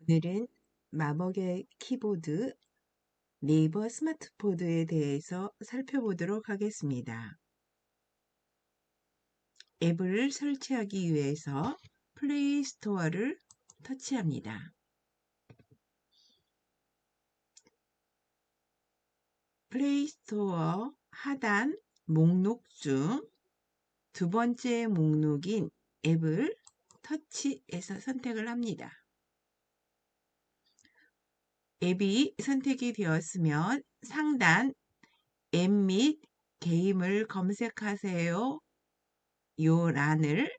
오늘은 마법의 키보드 네이버 스마트보드에 대해서 살펴보도록 하겠습니다. 앱을 설치하기 위해서 플레이 스토어를 터치합니다. 플레이 스토어 하단 목록 중 두 번째 목록인 앱을 터치해서 선택을 합니다. 앱이 선택이 되었으면 상단 앱 및 게임을 검색하세요. 요 란을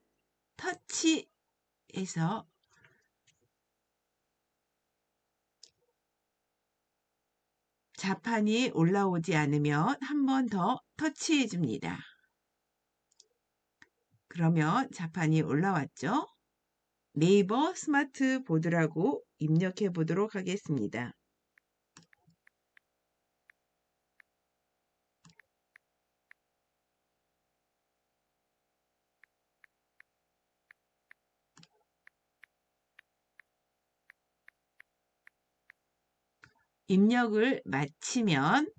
터치해서 자판이 올라오지 않으면 한 번 더 터치해 줍니다. 그러면 자판이 올라왔죠? 네이버 스마트 보드라고 입력해 보도록 하겠습니다. 입력을 마치면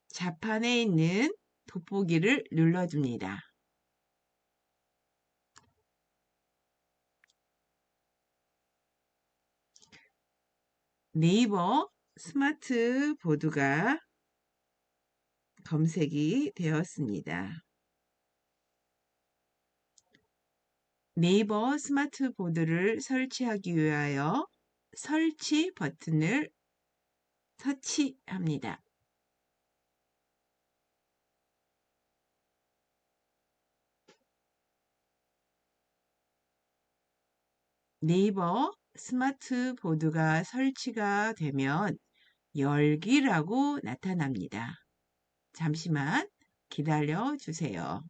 자판에 있는 돋보기를 눌러줍니다. 네이버 스마트 보드가 검색이 되었습니다. 네이버 스마트 보드를 설치하기 위하여 설치 버튼을 터치합니다. 네이버 스마트 보드가 설치가 되면 열기라고 나타납니다. 잠시만 기다려 주세요.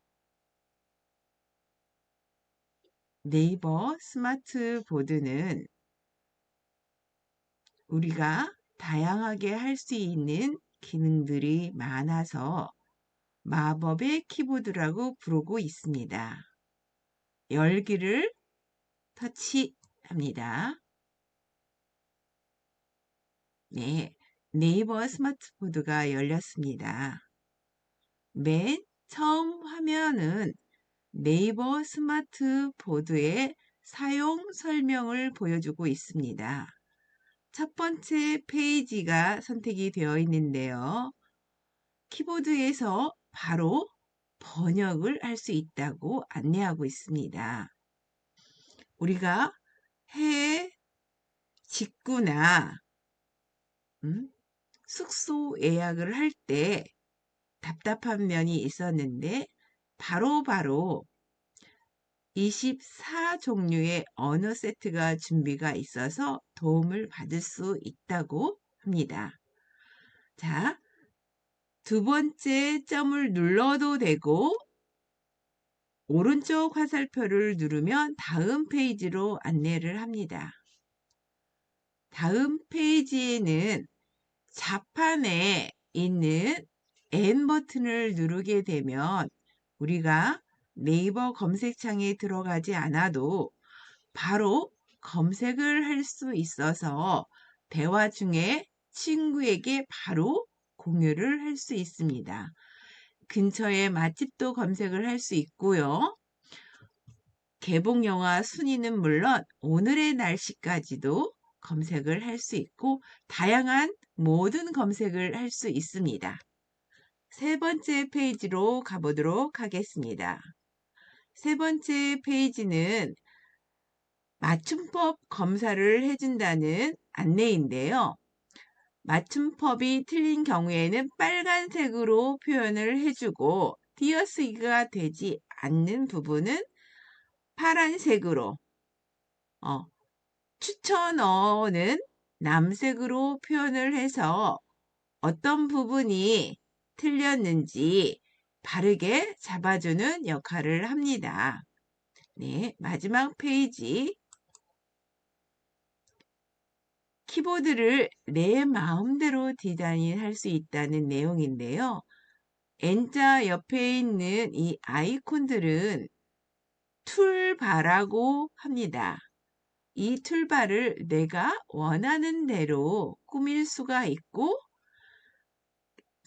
네이버 스마트 보드는 우리가 다양하게 할 수 있는 기능들이 많아서 마법의 키보드라고 부르고 있습니다. 열기를 터치합니다. 네, 네이버 스마트보드가 열렸습니다. 맨 처음 화면은 네이버 스마트보드의 사용 설명을 보여주고 있습니다. 첫 번째 페이지가 선택이 되어 있는데요. 키보드에서 바로 번역을 할 수 있다고 안내하고 있습니다. 우리가 해외 직구나 숙소 예약을 할 때 답답한 면이 있었는데 바로 24종류의 언어 세트가 준비가 있어서 도움을 받을 수 있다고 합니다. 자, 두 번째 점을 눌러도 되고 오른쪽 화살표를 누르면 다음 페이지로 안내를 합니다. 다음 페이지에는 자판에 있는 N 버튼을 누르게 되면 우리가 네이버 검색창에 들어가지 않아도 바로 검색을 할 수 있어서 대화 중에 친구에게 바로 공유를 할 수 있습니다. 근처에 맛집도 검색을 할 수 있고요. 개봉영화 순위는 물론 오늘의 날씨까지도 검색을 할 수 있고 다양한 모든 검색을 할 수 있습니다. 세 번째 페이지로 가보도록 하겠습니다. 세 번째 페이지는 맞춤법 검사를 해준다는 안내인데요. 맞춤법이 틀린 경우에는 빨간색으로 표현을 해주고 띄어쓰기가 되지 않는 부분은 파란색으로 추천어는 남색으로 표현을 해서 어떤 부분이 틀렸는지 바르게 잡아주는 역할을 합니다. 네, 마지막 페이지. 키보드를 내 마음대로 디자인할 수 있다는 내용인데요. N자 옆에 있는 이 아이콘들은 툴바라고 합니다. 이 툴바를 내가 원하는 대로 꾸밀 수가 있고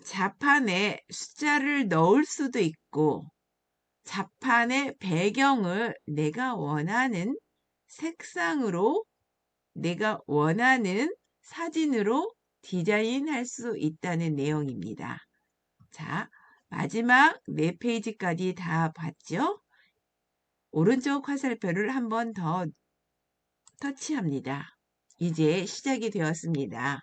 자판에 숫자를 넣을 수도 있고 자판의 배경을 내가 원하는 색상으로 내가 원하는 사진으로 디자인할 수 있다는 내용입니다. 자, 마지막 4페이지까지 다 봤죠? 오른쪽 화살표를 한 번 더 터치합니다. 이제 시작이 되었습니다.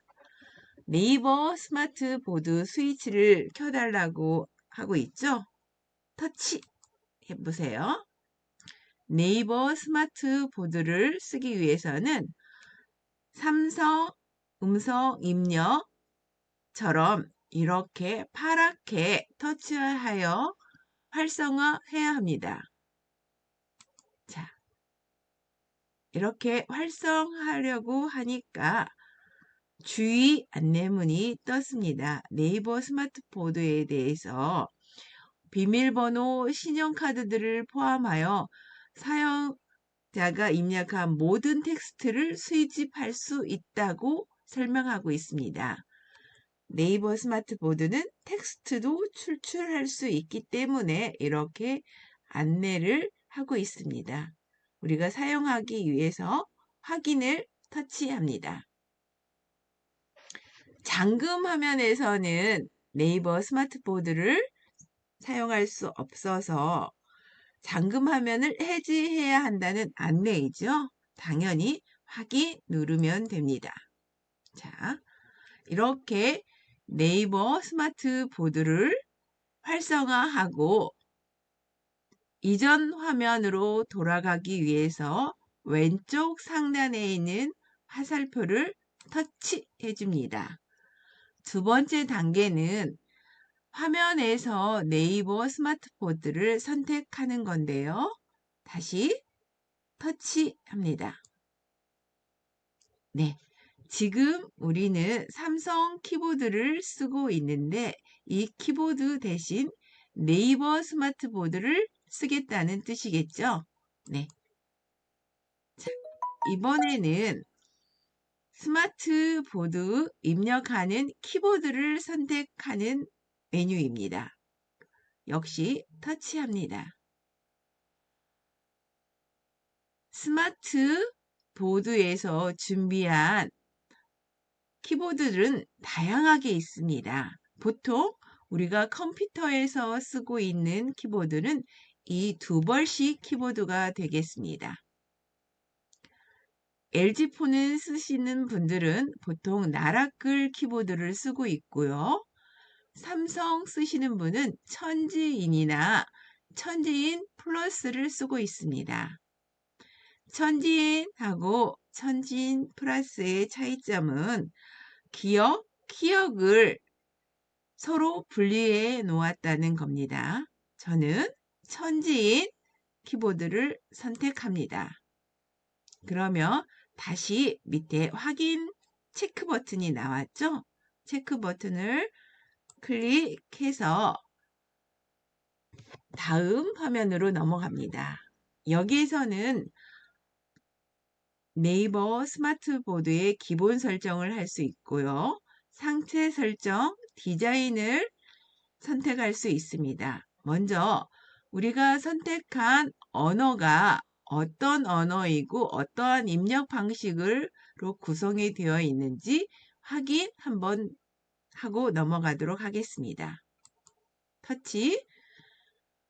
네이버 스마트 보드 스위치를 켜달라고 하고 있죠? 터치 해보세요. 네이버 스마트 보드를 쓰기 위해서는 삼성 음성 입력처럼 이렇게 파랗게 터치하여 활성화해야 합니다. 자, 이렇게 활성화하려고 하니까 주의 안내문이 떴습니다. 네이버 스마트보드에 대해서 비밀번호, 신용카드들을 포함하여 사용자가 입력한 모든 텍스트를 수집할 수 있다고 설명하고 있습니다. 네이버 스마트보드는 텍스트도 출출할 수 있기 때문에 이렇게 안내를 하고 있습니다. 우리가 사용하기 위해서 확인을 터치합니다. 잠금 화면에서는 네이버 스마트보드를 사용할 수 없어서 잠금 화면을 해지해야 한다는 안내이죠. 당연히 확인 누르면 됩니다. 자, 이렇게 네이버 스마트보드를 활성화하고 이전 화면으로 돌아가기 위해서 왼쪽 상단에 있는 화살표를 터치해 줍니다. 두 번째 단계는 화면에서 네이버 스마트보드를 선택하는 건데요. 다시 터치합니다. 네, 지금 우리는 삼성 키보드를 쓰고 있는데 이 키보드 대신 네이버 스마트보드를 쓰겠다는 뜻이겠죠? 네. 자, 이번에는 스마트보드 입력하는 키보드를 선택하는 메뉴입니다. 역시 터치합니다. 스마트보드에서 준비한 키보드들은 다양하게 있습니다. 보통 우리가 컴퓨터에서 쓰고 있는 키보드는 이 두 벌식 키보드가 되겠습니다. LG폰을 쓰시는 분들은 보통 나라끌 키보드를 쓰고 있고요. 삼성 쓰시는 분은 천지인이나 천지인 플러스를 쓰고 있습니다. 천지인하고 천지인 플러스의 차이점은 기억, 키역을 서로 분리해 놓았다는 겁니다. 저는 천지인 키보드를 선택합니다. 그러면 다시 밑에 확인 체크 버튼이 나왔죠? 체크 버튼을 클릭해서 다음 화면으로 넘어갑니다. 여기에서는 네이버 스마트보드의 기본 설정을 할 수 있고요. 상태 설정, 디자인을 선택할 수 있습니다. 먼저 우리가 선택한 언어가 어떤 언어이고 어떠한 입력 방식으로 구성이 되어 있는지 확인 한번 하고 넘어가도록 하겠습니다. 터치.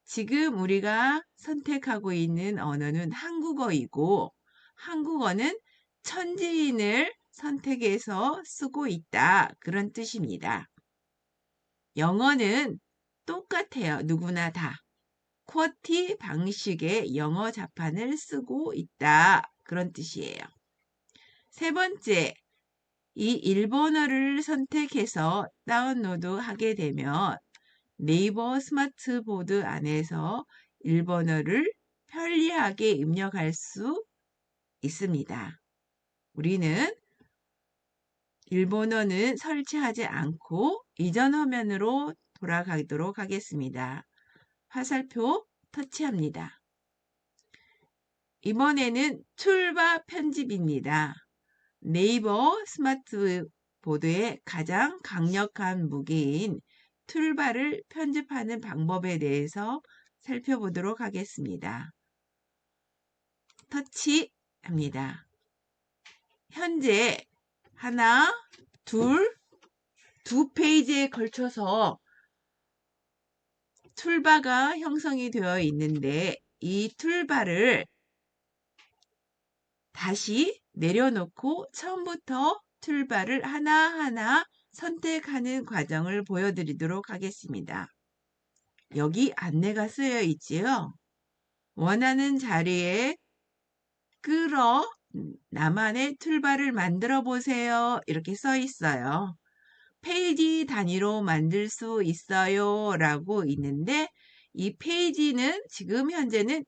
지금 우리가 선택하고 있는 언어는 한국어이고 한국어는 천지인을 선택해서 쓰고 있다. 그런 뜻입니다. 영어는 똑같아요. 누구나 다. 쿼티 방식의 영어 자판을 쓰고 있다. 그런 뜻이에요. 세 번째, 이 일본어를 선택해서 다운로드 하게 되면 네이버 스마트보드 안에서 일본어를 편리하게 입력할 수 있습니다. 우리는 일본어는 설치하지 않고 이전 화면으로 돌아가도록 하겠습니다. 화살표 터치합니다. 이번에는 툴바 편집입니다. 네이버 스마트보드의 가장 강력한 무기인 툴바를 편집하는 방법에 대해서 살펴보도록 하겠습니다. 터치합니다. 현재 하나, 두 페이지에 걸쳐서 툴바가 형성이 되어 있는데 이 툴바를 다시 내려놓고 처음부터 툴바를 하나하나 선택하는 과정을 보여드리도록 하겠습니다. 여기 안내가 쓰여 있지요. 원하는 자리에 끌어 나만의 툴바를 만들어 보세요. 이렇게 써 있어요. 페이지 단위로 만들 수 있어요 라고 있는데 이 페이지는 지금 현재는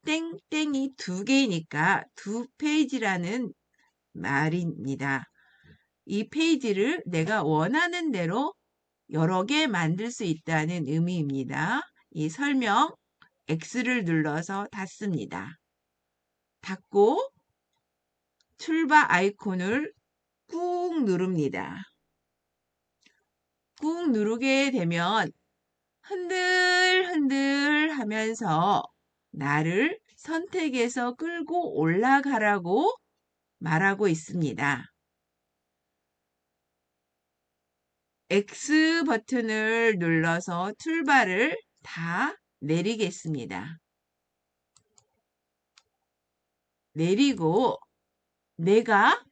땡땡이 2개니까 2페이지라는 말입니다. 이 페이지를 내가 원하는 대로 여러 개 만들 수 있다는 의미입니다. 이 설명 X를 눌러서 닫습니다. 닫고 툴바 아이콘을 꾹 누릅니다. 꾹 누르게 되면 흔들흔들 하면서 나를 선택해서 끌고 올라가라고 말하고 있습니다. X 버튼을 눌러서 툴바를 다 내리겠습니다. 내리고 내가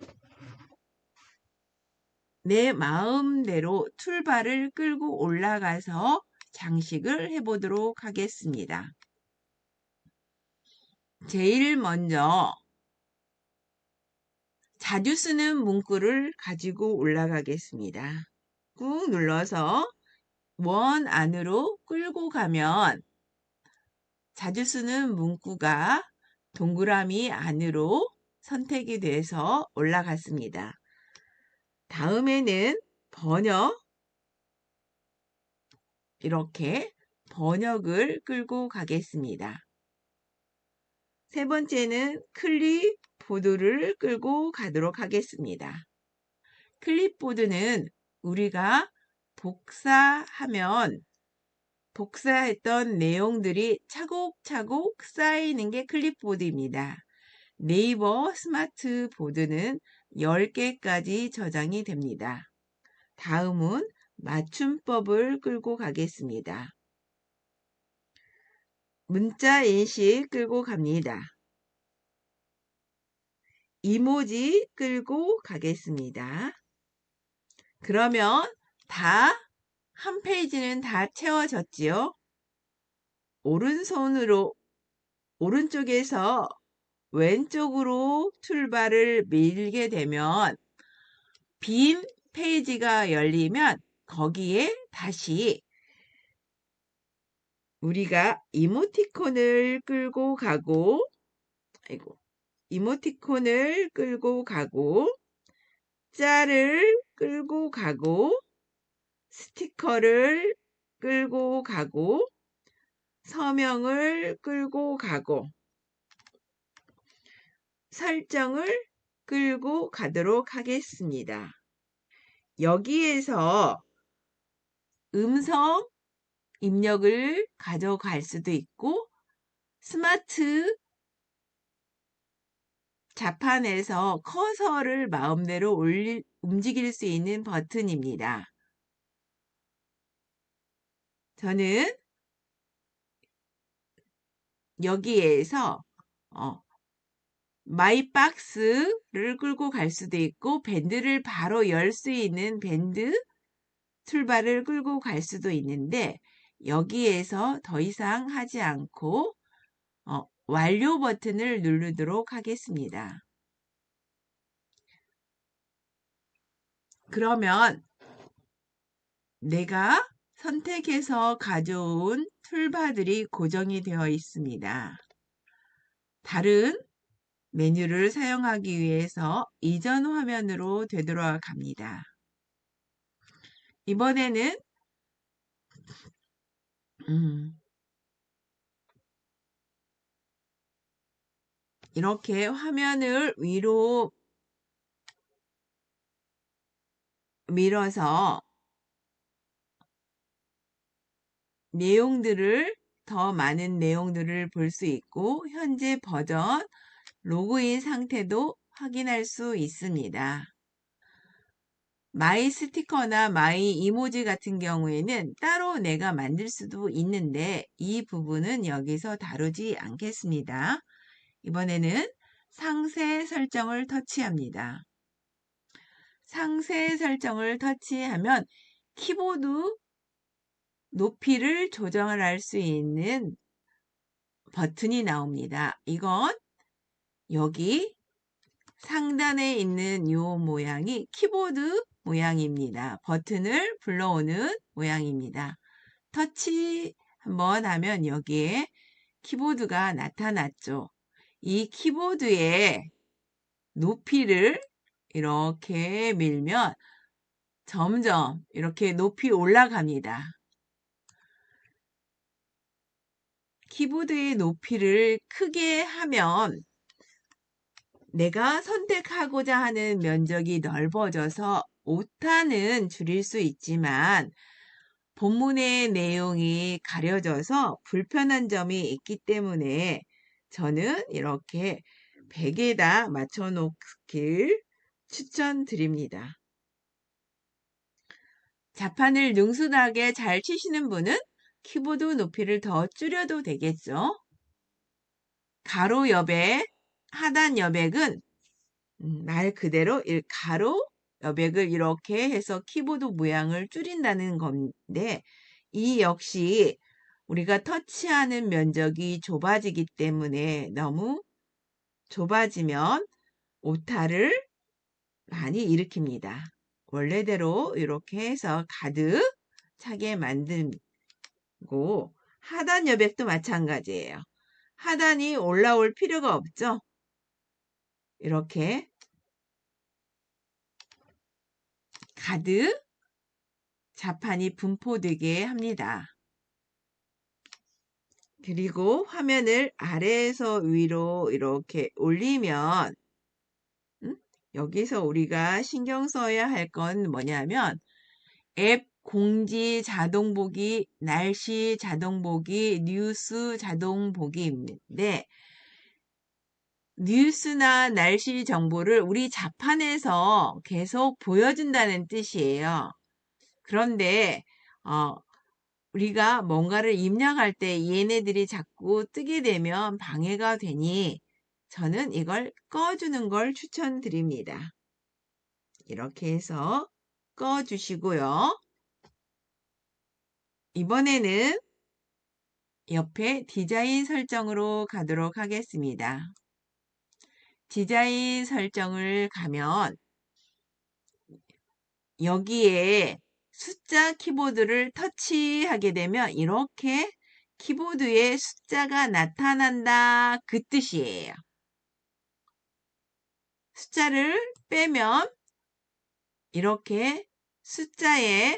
내 마음대로 툴바를 끌고 올라가서 장식을 해보도록 하겠습니다. 제일 먼저 자주 쓰는 문구를 가지고 올라가겠습니다. 꾹 눌러서 원 안으로 끌고 가면 자주 쓰는 문구가 동그라미 안으로 선택이 돼서 올라갔습니다. 다음에는 번역, 이렇게 번역을 끌고 가겠습니다. 세 번째는 클립보드를 끌고 가도록 하겠습니다. 클립보드는 우리가 복사했던 내용들이 차곡차곡 쌓이는 게 클립보드입니다. 네이버 스마트보드는 10개까지 저장이 됩니다. 다음은 맞춤법을 끌고 가겠습니다. 문자 인식 끌고 갑니다. 이모지 끌고 가겠습니다. 그러면 한 페이지는 다 채워졌지요? 오른쪽에서 왼쪽으로 툴바를 밀게 되면 빈 페이지가 열리면 거기에 다시 우리가 이모티콘을 끌고 가고 짤을 끌고 가고 스티커를 끌고 가고 서명을 끌고 가고 설정을 끌고 가도록 하겠습니다. 여기에서 음성 입력을 가져갈 수도 있고 스마트 자판에서 커서를 마음대로 움직일 수 있는 버튼입니다. 저는 여기에서 마이박스를 끌고 갈 수도 있고 밴드를 바로 열 수 있는 밴드 툴바를 끌고 갈 수도 있는데 여기에서 더 이상 하지 않고 완료 버튼을 누르도록 하겠습니다. 그러면 내가 선택해서 가져온 툴바들이 고정이 되어 있습니다. 다른 메뉴를 사용하기 위해서 이전 화면으로 되돌아갑니다. 이번에는 이렇게 화면을 위로 밀어서 더 많은 내용들을 볼 수 있고 현재 버전 로그인 상태도 확인할 수 있습니다. 마이 스티커나 마이 이모지 같은 경우에는 따로 내가 만들 수도 있는데 이 부분은 여기서 다루지 않겠습니다. 이번에는 상세 설정을 터치합니다. 상세 설정을 터치하면 키보드 높이를 조정을 할 수 있는 버튼이 나옵니다. 이건 여기 상단에 있는 이 모양이 키보드 모양입니다. 버튼을 불러오는 모양입니다. 터치 한번 하면 여기에 키보드가 나타났죠. 이 키보드의 높이를 이렇게 밀면 점점 이렇게 높이 올라갑니다. 키보드의 높이를 크게 하면 내가 선택하고자 하는 면적이 넓어져서 오타는 줄일 수 있지만 본문의 내용이 가려져서 불편한 점이 있기 때문에 저는 이렇게 100에다 맞춰 놓길 추천드립니다. 자판을 능숙하게 잘 치시는 분은 키보드 높이를 더 줄여도 되겠죠. 가로 여백, 하단 여백은 말 그대로 가로 여백을 이렇게 해서 키보드 모양을 줄인다는 건데 이 역시 우리가 터치하는 면적이 좁아지기 때문에 너무 좁아지면 오타를 많이 일으킵니다. 원래대로 이렇게 해서 가득 차게 만들고 하단 여백도 마찬가지예요. 하단이 올라올 필요가 없죠. 이렇게 가득 자판이 분포되게 합니다. 그리고 화면을 아래에서 위로 이렇게 올리면 여기서 우리가 신경 써야 할 건 뭐냐면 앱 공지 자동 보기, 날씨 자동 보기, 뉴스 자동 보기인데 뉴스나 날씨 정보를 우리 자판에서 계속 보여준다는 뜻이에요. 그런데 우리가 뭔가를 입력할 때 얘네들이 자꾸 뜨게 되면 방해가 되니 저는 이걸 꺼주는 걸 추천드립니다. 이렇게 해서 꺼주시고요. 이번에는 옆에 디자인 설정으로 가도록 하겠습니다. 디자인 설정을 가면 여기에 숫자 키보드를 터치하게 되면 이렇게 키보드에 숫자가 나타난다 그 뜻이에요. 숫자를 빼면 이렇게 숫자가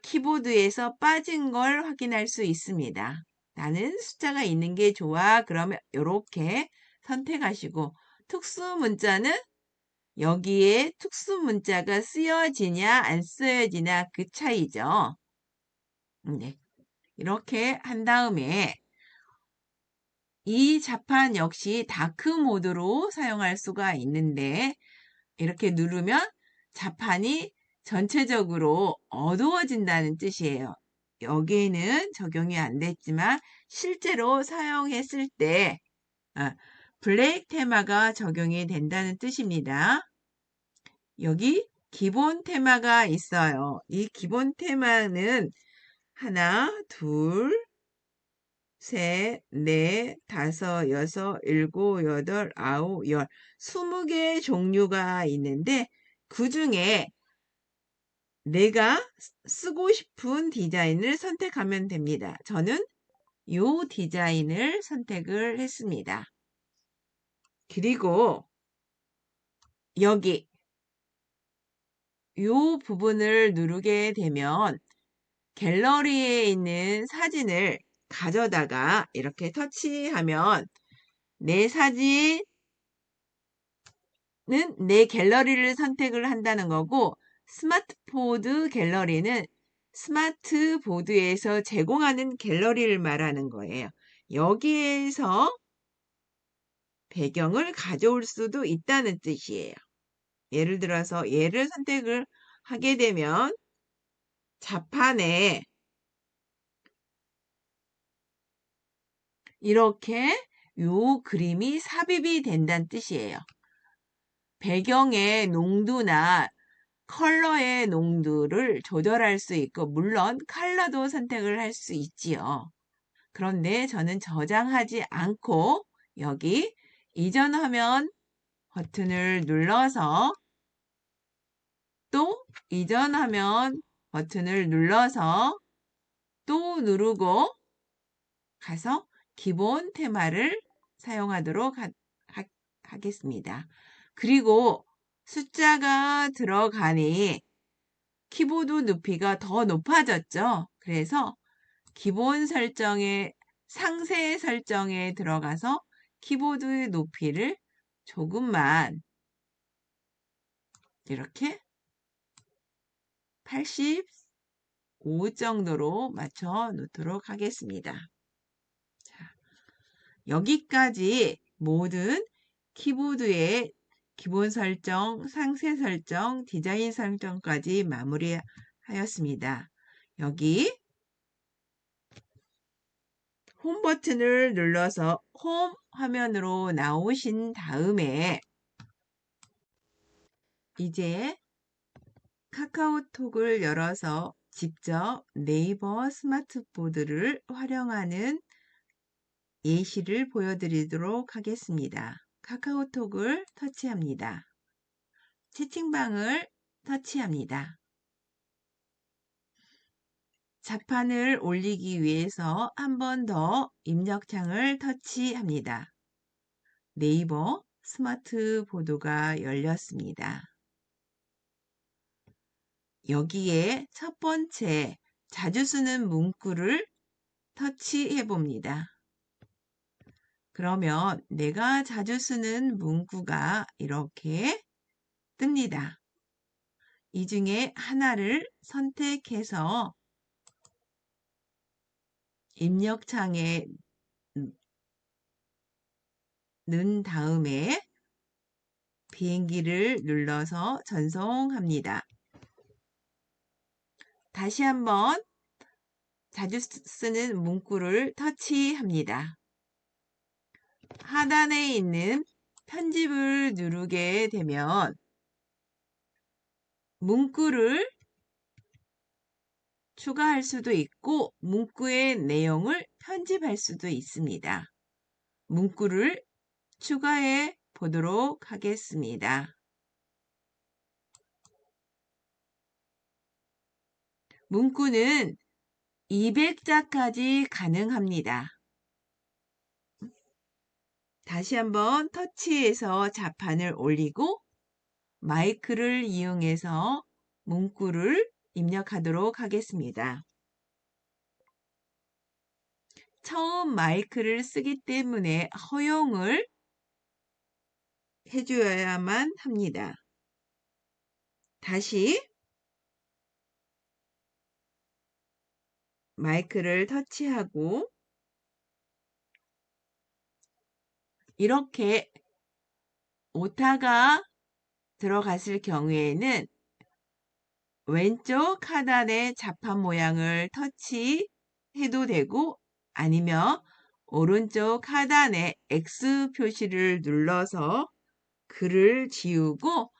키보드에서 빠진 걸 확인할 수 있습니다. 나는 숫자가 있는 게 좋아. 그러면 이렇게 선택하시고 특수 문자는 여기에 특수 문자가 쓰여지냐 안 쓰여지냐 그 차이죠. 네. 이렇게 한 다음에 이 자판 역시 다크 모드로 사용할 수가 있는데 이렇게 누르면 자판이 전체적으로 어두워진다는 뜻이에요. 여기에는 적용이 안 됐지만 실제로 사용했을 때 블랙 테마가 적용이 된다는 뜻입니다. 여기 기본 테마가 있어요. 이 기본 테마는 하나, 둘, 셋, 넷, 다섯, 여섯, 일곱, 여덟, 아홉, 열 20개의 종류가 있는데 그 중에 내가 쓰고 싶은 디자인을 선택하면 됩니다. 저는 이 디자인을 선택을 했습니다. 그리고 여기 이 부분을 누르게 되면 갤러리에 있는 사진을 가져다가 이렇게 터치하면 내 사진은 내 갤러리를 선택을 한다는 거고, 스마트보드 갤러리는 스마트보드에서 제공하는 갤러리를 말하는 거예요. 여기에서 배경을 가져올 수도 있다는 뜻이에요. 예를 들어서 얘를 선택을 하게 되면 자판에 이렇게 요 그림이 삽입이 된다는 뜻이에요. 배경의 농도나 컬러의 농도를 조절할 수 있고, 물론 컬러도 선택을 할 수 있지요. 그런데 저는 저장하지 않고 여기 이전화면 버튼을 눌러서 또 이전화면 버튼을 눌러서 또 누르고 가서 기본 테마를 사용하도록 하겠습니다. 그리고 숫자가 들어가니 키보드 높이가 더 높아졌죠. 그래서 기본 설정에 상세 설정에 들어가서 키보드의 높이를 조금만 이렇게 85 정도로 맞춰 놓도록 하겠습니다. 자, 여기까지 모든 키보드의 기본 설정, 상세 설정, 디자인 설정까지 마무리하였습니다. 여기 홈 버튼을 눌러서 홈 화면으로 나오신 다음에 이제 카카오톡을 열어서 직접 네이버 스마트보드를 활용하는 예시를 보여드리도록 하겠습니다. 카카오톡을 터치합니다. 채팅방을 터치합니다. 자판을 올리기 위해서 한 번 더 입력창을 터치합니다. 네이버 스마트보드가 열렸습니다. 여기에 첫 번째 자주 쓰는 문구를 터치해 봅니다. 그러면 내가 자주 쓰는 문구가 이렇게 뜹니다. 이 중에 하나를 선택해서 입력창에 넣은 다음에 비행기를 눌러서 전송합니다. 다시 한번 자주 쓰는 문구를 터치합니다. 하단에 있는 편집을 누르게 되면 문구를 추가할 수도 있고 문구의 내용을 편집할 수도 있습니다. 문구를 추가해 보도록 하겠습니다. 문구는 200자까지 가능합니다. 다시 한번 터치해서 자판을 올리고 마이크를 이용해서 문구를 입력하도록 하겠습니다. 처음 마이크를 쓰기 때문에 허용을 해줘야만 합니다. 다시 마이크를 터치하고 이렇게 오타가 들어갔을 경우에는 왼쪽 하단의 자판 모양을 터치해도 되고 아니면 오른쪽 하단에 X 표시를 눌러서 글을 지우고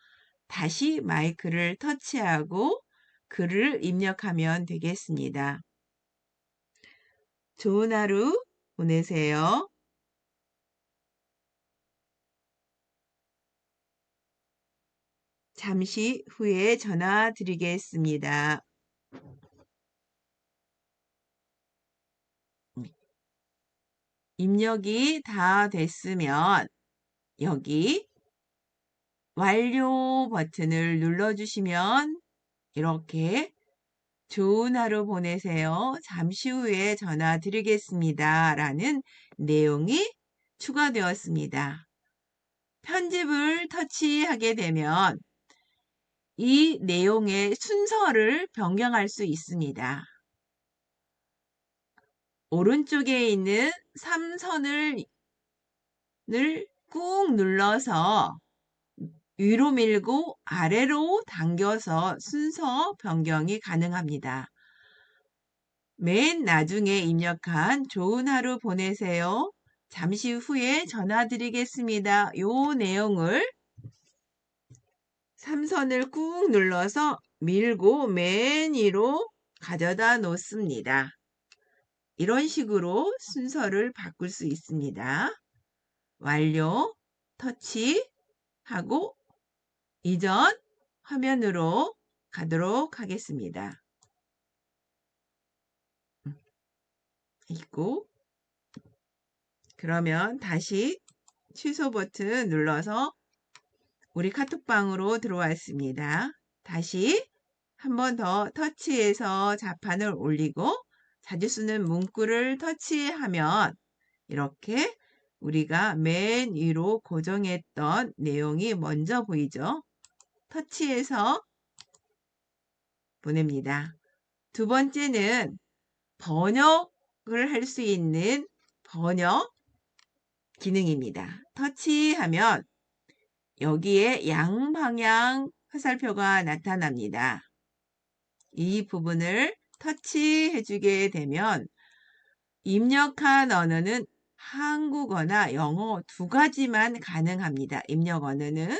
다시 마이크를 터치하고 글을 입력하면 되겠습니다. 좋은 하루 보내세요. 잠시 후에 전화 드리겠습니다. 입력이 다 됐으면 여기 완료 버튼을 눌러주시면 이렇게 좋은 하루 보내세요. 잠시 후에 전화 드리겠습니다. 라는 내용이 추가되었습니다. 편집을 터치하게 되면 이 내용의 순서를 변경할 수 있습니다. 오른쪽에 있는 3선을 꾹 눌러서 위로 밀고 아래로 당겨서 순서 변경이 가능합니다. 맨 나중에 입력한 좋은 하루 보내세요. 잠시 후에 전화드리겠습니다. 요 내용을 3선을 꾹 눌러서 밀고 맨 위로 가져다 놓습니다. 이런 식으로 순서를 바꿀 수 있습니다. 완료, 터치하고 이전 화면으로 가도록 하겠습니다. 있고 그러면 다시 취소 버튼 눌러서 우리 카톡방으로 들어왔습니다. 다시 한 번 더 터치해서 자판을 올리고 자주 쓰는 문구를 터치하면 이렇게 우리가 맨 위로 고정했던 내용이 먼저 보이죠? 터치해서 보냅니다. 두 번째는 번역을 할 수 있는 번역 기능입니다. 터치하면 여기에 양방향 화살표가 나타납니다. 이 부분을 터치해주게 되면 입력한 언어는 한국어나 영어 두 가지만 가능합니다. 입력 언어는.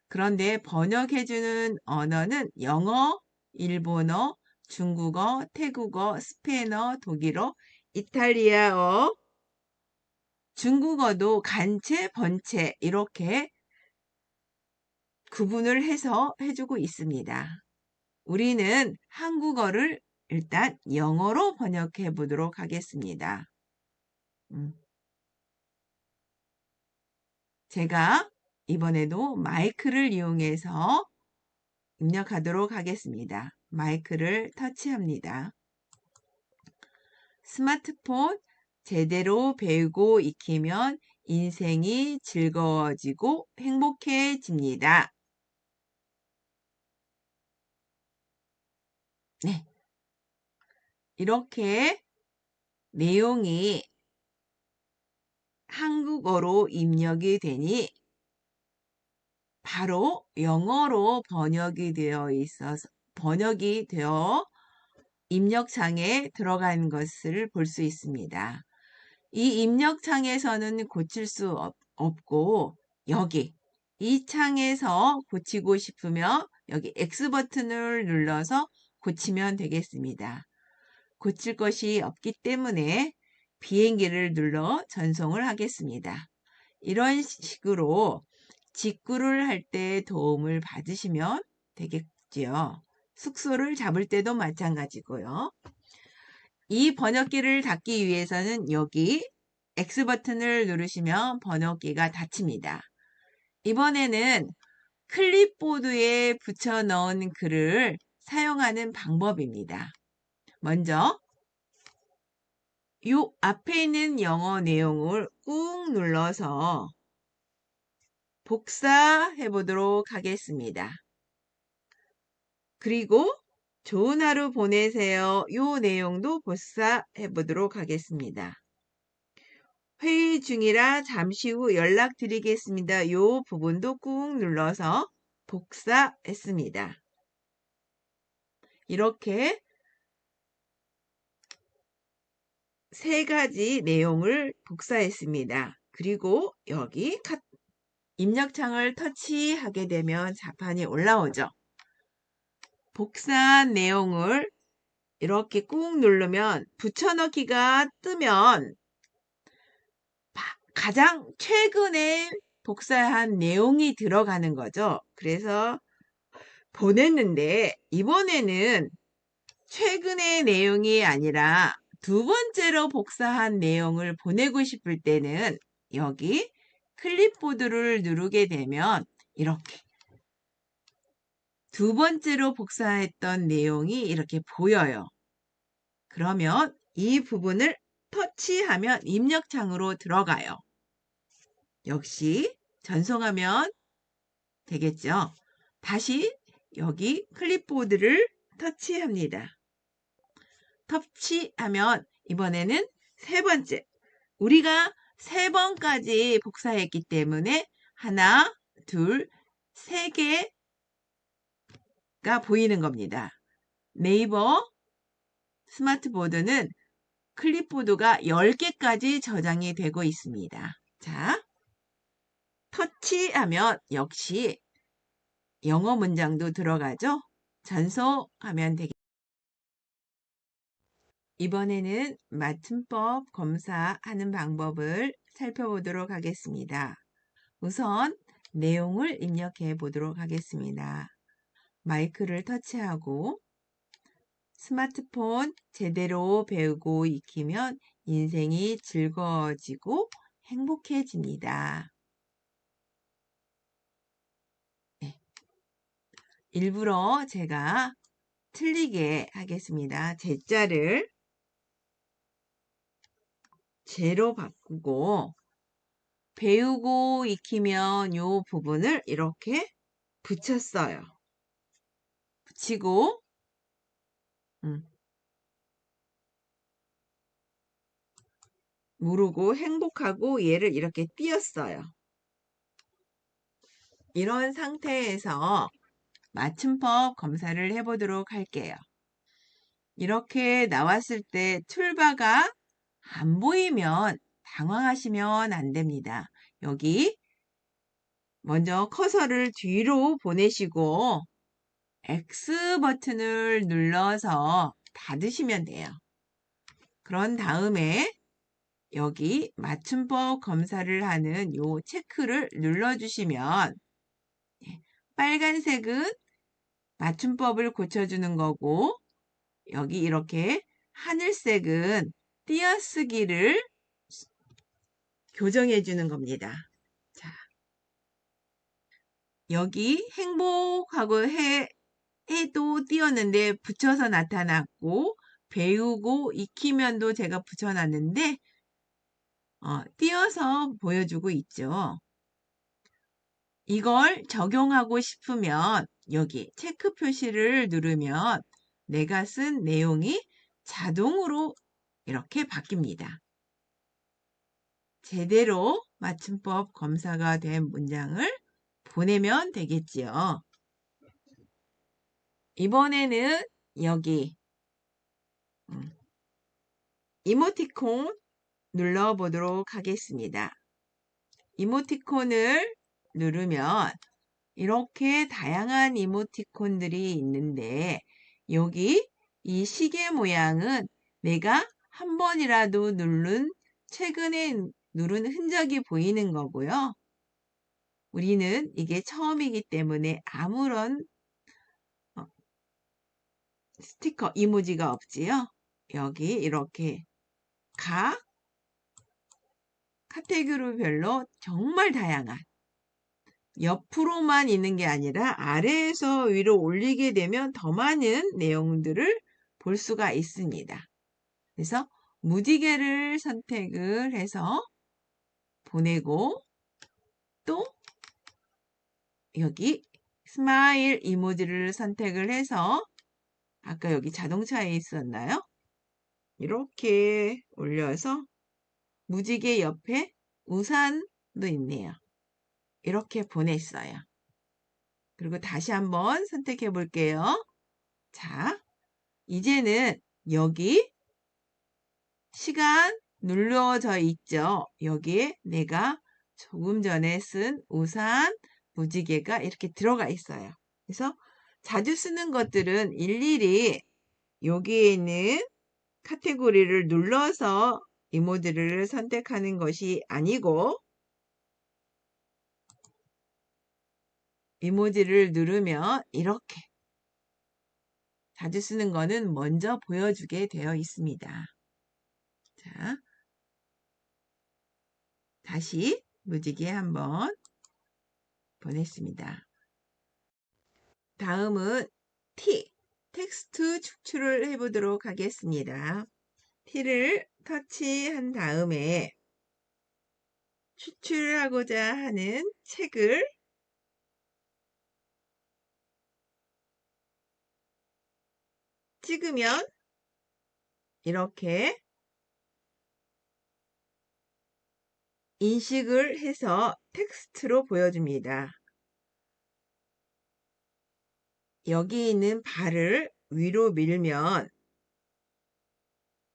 그런데 번역해주는 언어는 영어, 일본어, 중국어, 태국어, 스페인어, 독일어, 이탈리아어, 중국어도 간체, 번체 이렇게 구분을 해서 해주고 있습니다. 우리는 한국어를 일단 영어로 번역해 보도록 하겠습니다. 제가 이번에도 마이크를 이용해서 입력하도록 하겠습니다. 마이크를 터치합니다. 스마트폰 제대로 배우고 익히면 인생이 즐거워지고 행복해집니다. 네. 이렇게 내용이 한국어로 입력이 되니 바로 영어로 번역이 되어 입력창에 들어간 것을 볼 수 있습니다. 이 입력창에서는 고칠 수 없고 여기 이 창에서 고치고 싶으면 여기 X 버튼을 눌러서 고치면 되겠습니다. 고칠 것이 없기 때문에 비행기를 눌러 전송을 하겠습니다. 이런 식으로 직구를 할 때 도움을 받으시면 되겠지요. 숙소를 잡을 때도 마찬가지고요. 이 번역기를 닫기 위해서는 여기 X 버튼을 누르시면 번역기가 닫힙니다. 이번에는 클립보드에 붙여 넣은 글을 사용하는 방법입니다. 먼저 이 앞에 있는 영어 내용을 꾹 눌러서 복사해 보도록 하겠습니다. 그리고 좋은 하루 보내세요. 이 내용도 복사해 보도록 하겠습니다. 회의 중이라 잠시 후 연락드리겠습니다. 이 부분도 꾹 눌러서 복사했습니다. 이렇게 세 가지 내용을 복사했습니다. 그리고 여기 입력창을 터치하게 되면 자판이 올라오죠. 복사한 내용을 이렇게 꾹 누르면 붙여넣기가 뜨면 가장 최근에 복사한 내용이 들어가는 거죠. 그래서 보냈는데 이번에는 최근의 내용이 아니라 두 번째로 복사한 내용을 보내고 싶을 때는 여기 클립보드를 누르게 되면 이렇게 두 번째로 복사했던 내용이 이렇게 보여요. 그러면 이 부분을 터치하면 입력창으로 들어가요. 역시 전송하면 되겠죠. 다시 여기 클립보드를 터치합니다. 터치하면 이번에는 세 번째. 우리가 3번까지 복사했기 때문에 하나, 둘, 3개가 보이는 겁니다. 네이버 스마트보드는 클립보드가 10개까지 저장이 되고 있습니다. 자, 터치하면 역시 영어 문장도 들어가죠? 전송하면 되겠습니다. 이번에는 맞춤법 검사하는 방법을 살펴보도록 하겠습니다. 우선 내용을 입력해 보도록 하겠습니다. 마이크를 터치하고 스마트폰 제대로 배우고 익히면 인생이 즐거워지고 행복해집니다. 네. 일부러 제가 틀리게 하겠습니다. 제자를 제로 바꾸고 배우고 익히면 요 부분을 이렇게 붙였어요. 붙이고 모르고 행복하고 얘를 이렇게 띄었어요. 이런 상태에서 맞춤법 검사를 해보도록 할게요. 이렇게 나왔을 때 툴바가 안 보이면 당황하시면 안 됩니다. 여기 먼저 커서를 뒤로 보내시고 X 버튼을 눌러서 닫으시면 돼요. 그런 다음에 여기 맞춤법 검사를 하는 요 체크를 눌러주시면 빨간색은 맞춤법을 고쳐주는 거고 여기 이렇게 하늘색은 띄어쓰기를 교정해 주는 겁니다. 자, 여기 행복하고 해도 띄었는데 붙여서 나타났고 배우고 익히면도 제가 붙여놨는데 띄어서 보여주고 있죠. 이걸 적용하고 싶으면 여기 체크 표시를 누르면 내가 쓴 내용이 자동으로 이렇게 바뀝니다. 제대로 맞춤법 검사가 된 문장을 보내면 되겠지요. 이번에는 여기 이모티콘 눌러보도록 하겠습니다. 이모티콘을 누르면 이렇게 다양한 이모티콘들이 있는데 여기 이 시계 모양은 내가 한 번이라도 최근에 누른 흔적이 보이는 거고요. 우리는 이게 처음이기 때문에 아무런 스티커, 이모지가 없지요. 여기 이렇게 각 카테고리별로 정말 다양한 옆으로만 있는 게 아니라 아래에서 위로 올리게 되면 더 많은 내용들을 볼 수가 있습니다. 그래서 무지개를 선택을 해서 보내고 또 여기 스마일 이모지를 선택을 해서 아까 여기 자동차에 있었나요? 이렇게 올려서 무지개 옆에 우산도 있네요. 이렇게 보냈어요. 그리고 다시 한번 선택해 볼게요. 자, 이제는 여기 시간 눌러져 있죠. 여기에 내가 조금 전에 쓴 우산, 무지개가 이렇게 들어가 있어요. 그래서 자주 쓰는 것들은 일일이 여기에 있는 카테고리를 눌러서 이모지를 선택하는 것이 아니고 이모지를 누르면 이렇게 자주 쓰는 거는 먼저 보여주게 되어 있습니다. 자, 다시 무지개 한번 보냈습니다. 다음은 텍스트 축출을 해보도록 하겠습니다. T를 터치한 다음에 추출하고자 하는 책을 찍으면 이렇게 인식을 해서 텍스트로 보여줍니다. 여기 있는 발을 위로 밀면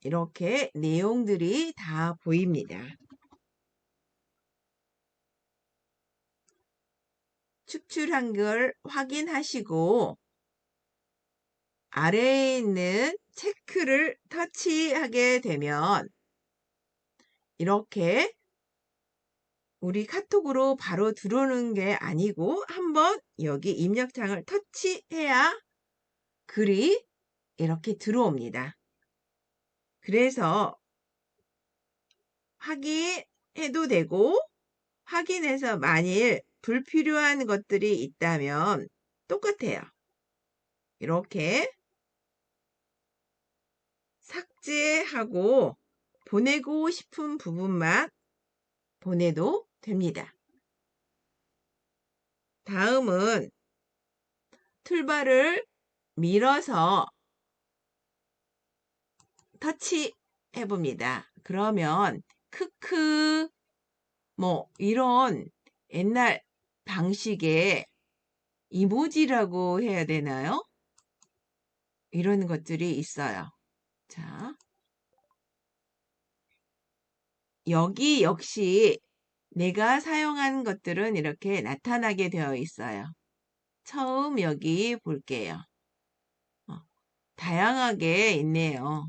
이렇게 내용들이 다 보입니다. 축출한 걸 확인하시고 아래에 있는 체크를 터치하게 되면 이렇게 우리 카톡으로 바로 들어오는 게 아니고 한번 여기 입력창을 터치해야 글이 이렇게 들어옵니다. 그래서 확인해도 되고 확인해서 만일 불필요한 것들이 있다면 똑같아요. 이렇게 삭제하고 보내고 싶은 부분만 보내도 됩니다. 다음은 툴바를 밀어서 터치 해봅니다. 그러면 크크 뭐 이런 옛날 방식의 이모지라고 해야 되나요? 이런 것들이 있어요. 자, 여기 역시 내가 사용한 것들은 이렇게 나타나게 되어 있어요. 처음 여기 볼게요. 다양하게 있네요.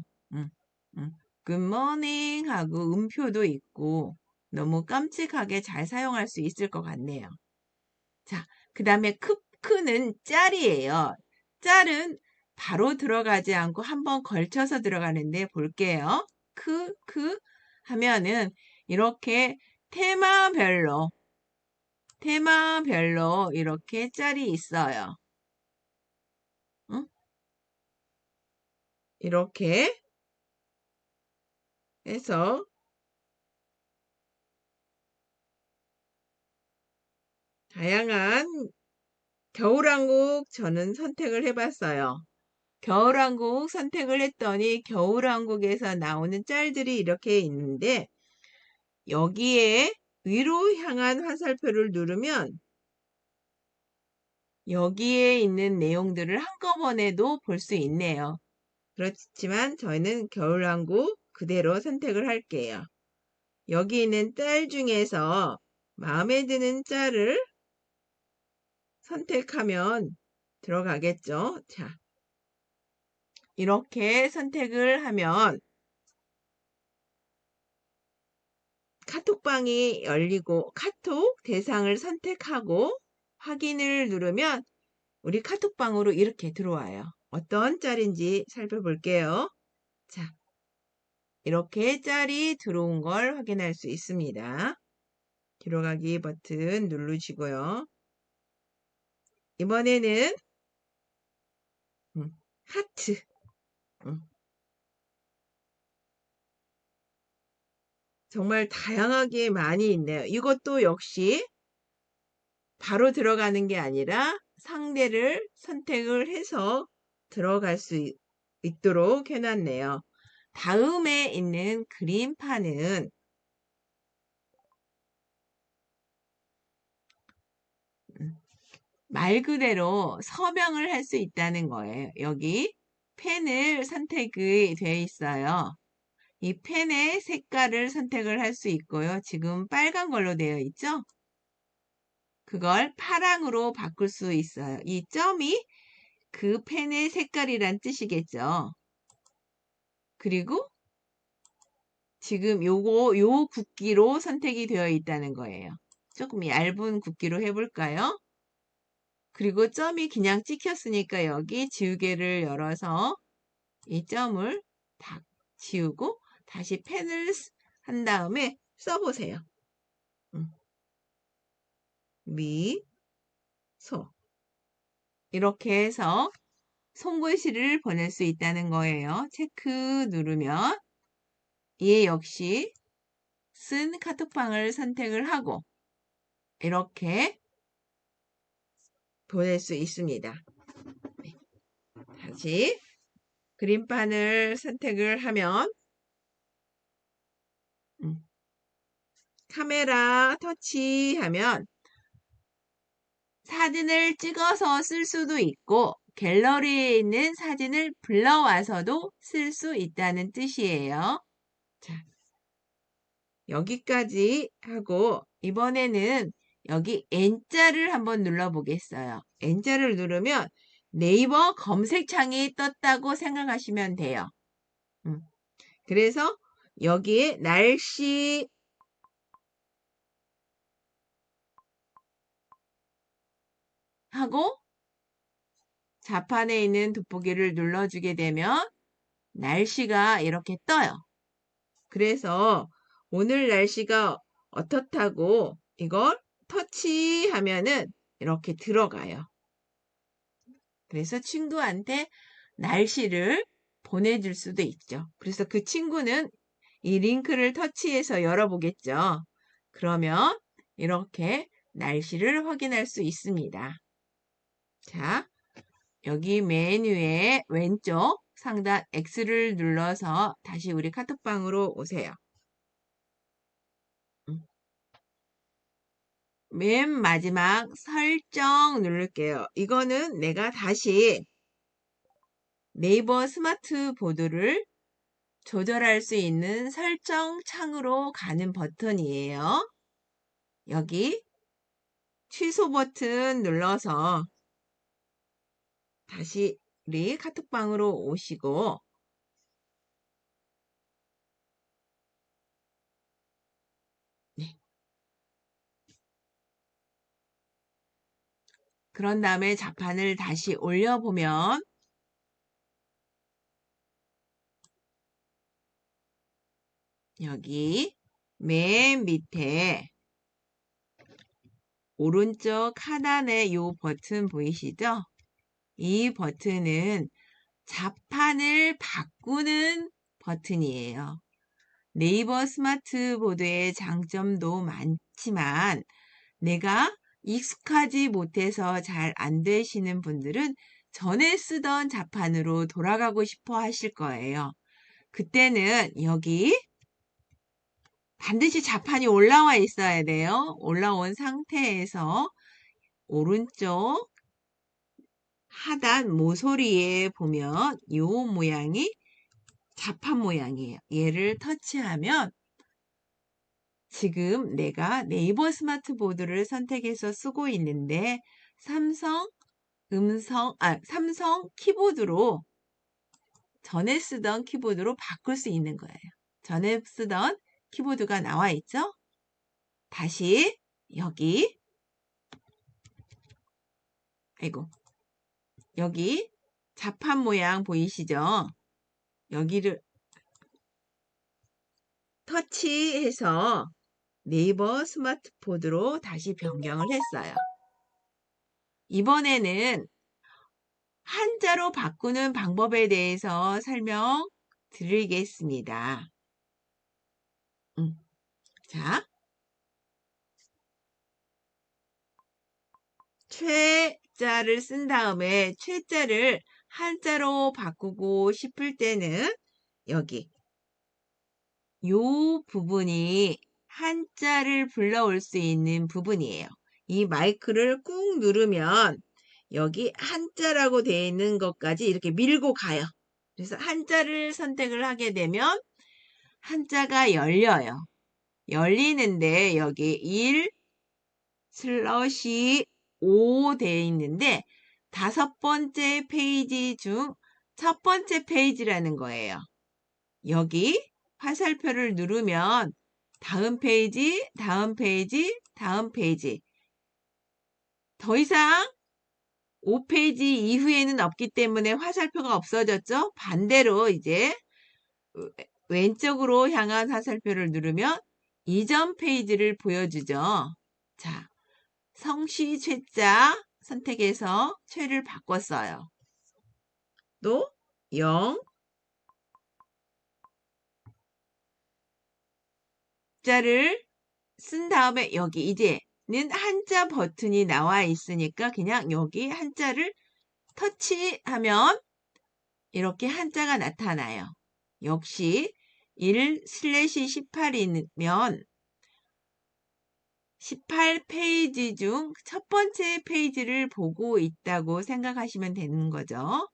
Good morning 하고 음표도 있고 너무 깜찍하게 잘 사용할 수 있을 것 같네요. 자, 그 다음에 크는 짤이에요. 짤은 바로 들어가지 않고 한번 걸쳐서 들어가는데 볼게요. 크 하면은 이렇게 테마별로 이렇게 짤이 있어요. 응? 이렇게 해서 다양한 겨울왕국 저는 선택을 해봤어요. 겨울왕국 선택을 했더니 겨울왕국에서 나오는 짤들이 이렇게 있는데 여기에 위로 향한 화살표를 누르면 여기에 있는 내용들을 한꺼번에도 볼 수 있네요. 그렇지만 저희는 겨울왕국 그대로 선택을 할게요. 여기 있는 짤 중에서 마음에 드는 짤을 선택하면 들어가겠죠. 자, 이렇게 선택을 하면 카톡방이 열리고 카톡 대상을 선택하고 확인을 누르면 우리 카톡방으로 이렇게 들어와요. 어떤 짤인지 살펴볼게요. 자, 이렇게 짤이 들어온 걸 확인할 수 있습니다. 뒤로 가기 버튼 누르시고요. 이번에는 하트. 정말 다양하게 많이 있네요. 이것도 역시 바로 들어가는 게 아니라 상대를 선택을 해서 들어갈 수 있도록 해놨네요. 다음에 있는 그림판은 말 그대로 서명을 할 수 있다는 거예요. 여기 펜을 선택이 되어 있어요. 이 펜의 색깔을 선택을 할 수 있고요. 지금 빨간 걸로 되어 있죠? 그걸 파랑으로 바꿀 수 있어요. 이 점이 그 펜의 색깔이란 뜻이겠죠. 그리고 지금 요 굵기로 선택이 되어 있다는 거예요. 조금 얇은 굵기로 해볼까요? 그리고 점이 그냥 찍혔으니까 여기 지우개를 열어서 이 점을 다 지우고 다시 펜을 한 다음에 써보세요. 소 이렇게 해서 손글씨를 보낼 수 있다는 거예요. 체크 누르면 얘 역시 쓴 카톡방을 선택을 하고 이렇게 보낼 수 있습니다. 네. 다시 그림판을 선택을 하면 카메라 터치하면 사진을 찍어서 쓸 수도 있고 갤러리에 있는 사진을 불러와서도 쓸 수 있다는 뜻이에요. 자, 여기까지 하고 이번에는 여기 N자를 한번 눌러보겠어요. N자를 누르면 네이버 검색창이 떴다고 생각하시면 돼요. 그래서 여기에 날씨 하고 좌판에 있는 돋보기를 눌러주게 되면 날씨가 이렇게 떠요. 그래서 오늘 날씨가 어떻다고 이걸 터치하면은 이렇게 들어가요. 그래서 친구한테 날씨를 보내줄 수도 있죠. 그래서 그 친구는 이 링크를 터치해서 열어보겠죠. 그러면 이렇게 날씨를 확인할 수 있습니다. 자, 여기 메뉴의 왼쪽 상단 X를 눌러서 다시 우리 카톡방으로 오세요. 맨 마지막 설정 누를게요. 이거는 내가 다시 네이버 스마트 보드를 조절할 수 있는 설정 창으로 가는 버튼이에요. 여기 취소 버튼 눌러서 다시 우리 카톡방으로 오시고 네. 그런 다음에 자판을 다시 올려보면 여기 맨 밑에 오른쪽 하단에 이 버튼 보이시죠? 이 버튼은 자판을 바꾸는 버튼이에요. 네이버 스마트 보드의 장점도 많지만 내가 익숙하지 못해서 잘 안 되시는 분들은 전에 쓰던 자판으로 돌아가고 싶어 하실 거예요. 그때는 여기 반드시 자판이 올라와 있어야 돼요. 올라온 상태에서 오른쪽 하단 모서리에 보면 이 모양이 자판 모양이에요. 얘를 터치하면 지금 내가 네이버 스마트 보드를 선택해서 쓰고 있는데 삼성 키보드로 전에 쓰던 키보드로 바꿀 수 있는 거예요. 전에 쓰던 키보드가 나와 있죠? 다시 여기 여기 자판 모양 보이시죠? 여기를 터치해서 네이버 스마트 보드로 다시 변경을 했어요. 이번에는 한자로 바꾸는 방법에 대해서 설명드리겠습니다. 자, 최자를 쓴 다음에 최자를 한자로 바꾸고 싶을 때는 여기 요 부분이 한자를 불러올 수 있는 부분이에요. 이 마이크를 꾹 누르면 여기 한자라고 되어 있는 것까지 이렇게 밀고 가요. 그래서 한자를 선택을 하게 되면 한자가 열려요. 열리는데 여기 1/5 되어 있는데 5번째 페이지 중 첫 번째 페이지라는 거예요. 여기 화살표를 누르면 다음 페이지, 다음 페이지, 다음 페이지. 더 이상 5페이지 이후에는 없기 때문에 화살표가 없어졌죠? 반대로 이제 왼쪽으로 향한 화살표를 누르면 이전 페이지를 보여주죠. 자, 성시 최자 선택해서 최를 바꿨어요. 또 0, 박자를 쓴 다음에 여기 이제는 한자 버튼이 나와 있으니까 그냥 여기 한자를 터치하면 이렇게 한자가 나타나요. 역시 1/18이면 18페이지 중 첫 번째 페이지를 보고 있다고 생각하시면 되는 거죠.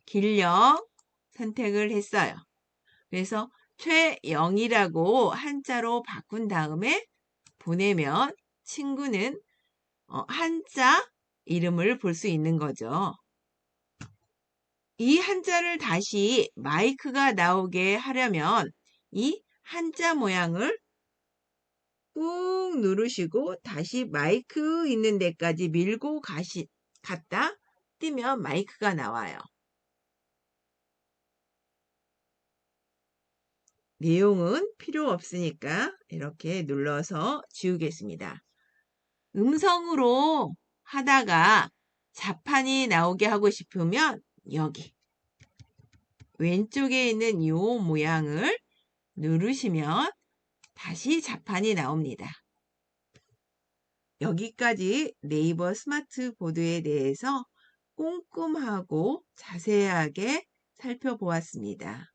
길령 선택을 했어요. 그래서 최영이라고 한자로 바꾼 다음에 보내면 친구는 한자 이름을 볼 수 있는 거죠. 이 한자를 다시 마이크가 나오게 하려면 이 한자 모양을 꾹 누르시고 다시 마이크 있는 데까지 밀고 갔다 뛰면 마이크가 나와요. 내용은 필요 없으니까 이렇게 눌러서 지우겠습니다. 음성으로 하다가 자판이 나오게 하고 싶으면 여기 왼쪽에 있는 이 모양을 누르시면 다시 자판이 나옵니다. 여기까지 네이버 스마트 보드에 대해서 꼼꼼하고 자세하게 살펴보았습니다.